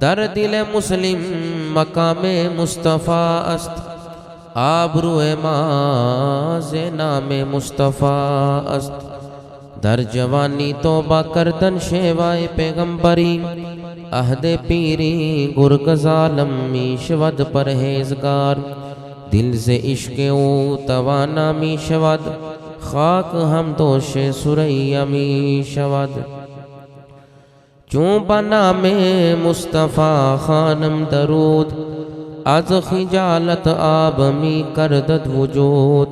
در دل مسلم مقام مصطفیٰ است، آبرو ماز نام مصطفیٰ است. در جوانی توبہ کردن شیوائے پیغمبری، عہد پیری گرگ ظالم می شود پرہیزگار. دل سے عشق او توانا می شود، خاک ہم دوش سریا می شود. چون بنام مصطفیٰ خانم درود، از خجالت آب می کردد وجود.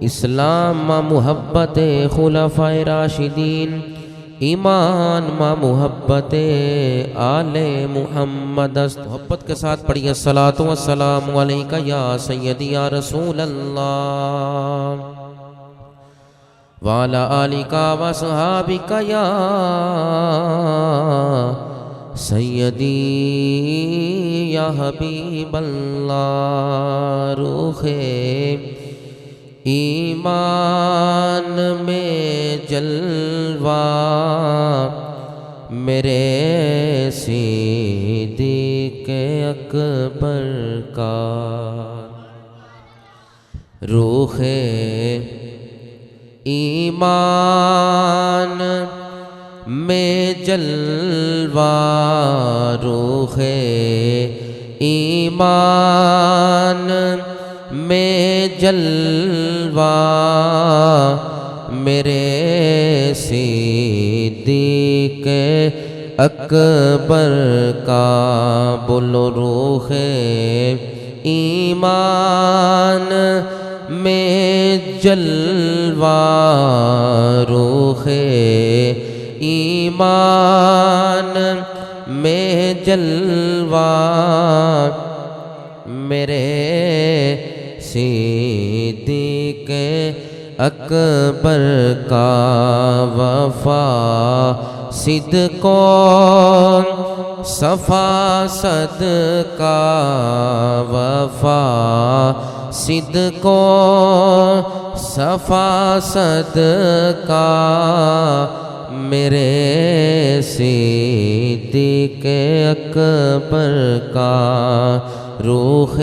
اسلام ما محبت خلفائے راشدین، ایمان ما محبت آل محمد است. محبت کے ساتھ پڑھیے الصلاۃ والسلام علیکہ یا سیدی یا رسول اللہ وعلی آلکہ وصحابکہ یا سیدی یا حبیب اللہ. روح ایمان میں جلوہ میرے صدیق اکبر کا. روح ایمان میں جلوہ، روح ایمان میں جلوہ میرے صدیق اکبر کا. بولو روح ایمان میں جلوہ، روح ایمان میں جلوہ میرے صدیق اکبر کا. وفا صدق و صفا صدقہ، وفا صدق و صفا صدقہ میرے صدیق اکبر کا. روح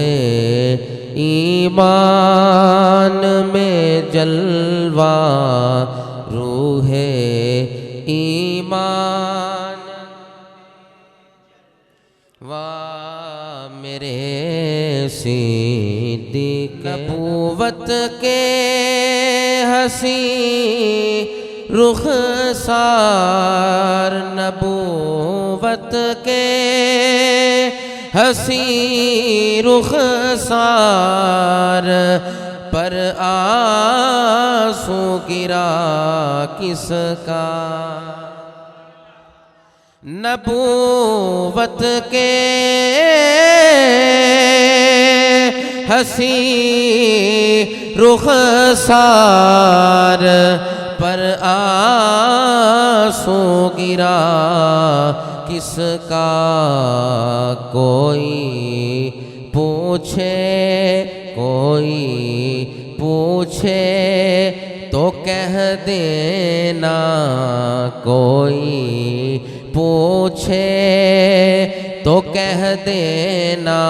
ایمان میں جلوہ، روح ایمان و میرے صدیق. نبوت کے حسین رخسار، نبوت کے حسین رخسار پر آنسو گرا کس کا. نبوت کے حسین رخسار پر آنسو گرا کس کا. کوئی پوچھے، کوئی پوچھے تو کہہ دینا، کوئی پوچھے تو کہہ دینا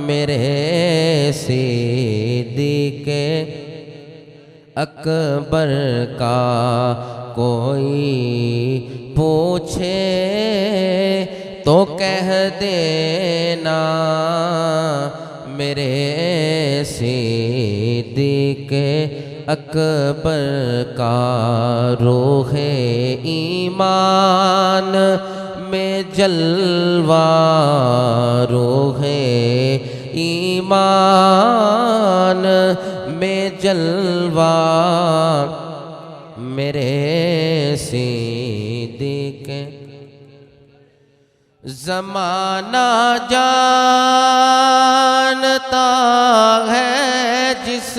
میرے صدیق اکبر کا. کوئی پوچھے تو کہہ دینا میرے صدیق اکبر کا. روح ایمان میں جلوہ، روح ایمان میں جلوہ میرے صدیق. زمانہ جانتا ہے جس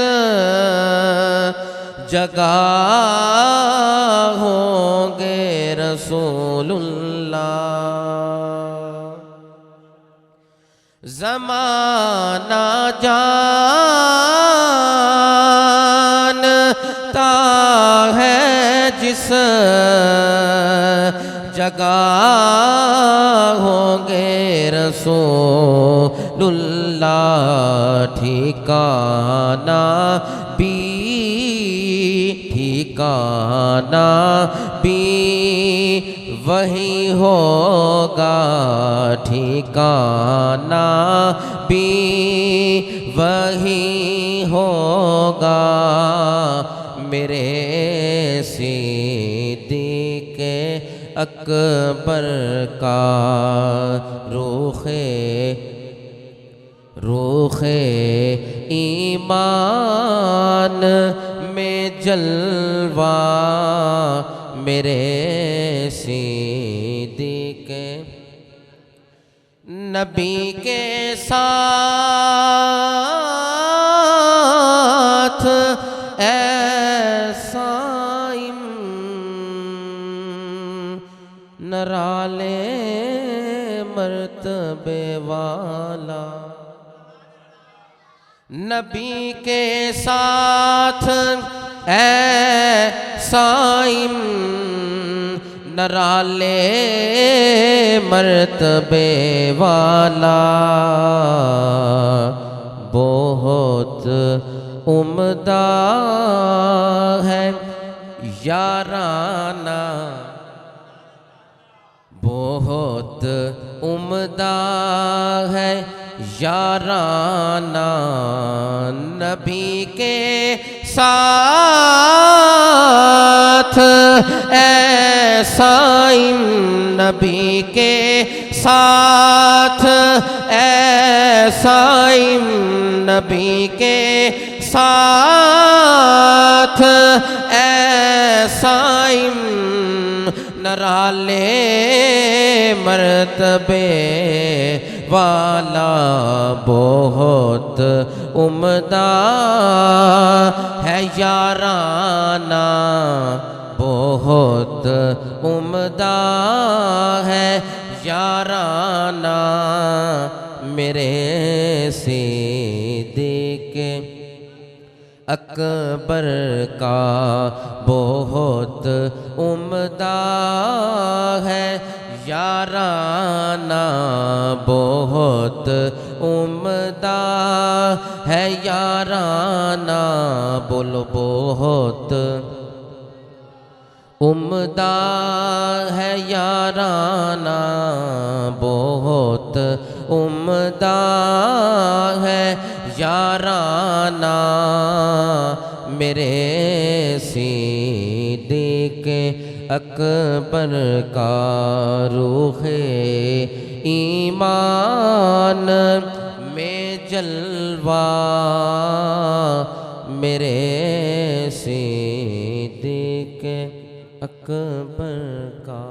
جگہ ہوں گے رسول اللہ. زمانہ جانتا ہے جس جگہ ہوں رسول اللہ ٹھکانہ بھی ٹھکانہ بھی وہی ہوگا ٹھکانہ بھی وہی ہوگا میرے صدیق اکبر کا روخ ایمان میں جلوہ میرے صدیق نبی کے ساتھ ایسا نرالے مرتبے والا نبی کے ساتھ ایسا نرالے مرتبے والا بہت عمدہ ہے یارانہ بہت عمدہ ہے یارانہ نبی کے ساتھ ایسا نبی کے ساتھ ایسا نبی کے ساتھ ایسا نرالے مرتبے والا بہت عمدہ ہے یارانہ بہت عمدہ ہے یارانہ میرے صدیق اکبر کا بہت عمدہ ہے یارانہ بہت عمدہ ہے یارانہ بولو بہت عمدہ ہے یارانہ بہت عمدہ ہے یارانہ میرے صدیق اکبر کا روح ایمان میں جلوہ میرے صدیق اکبر کا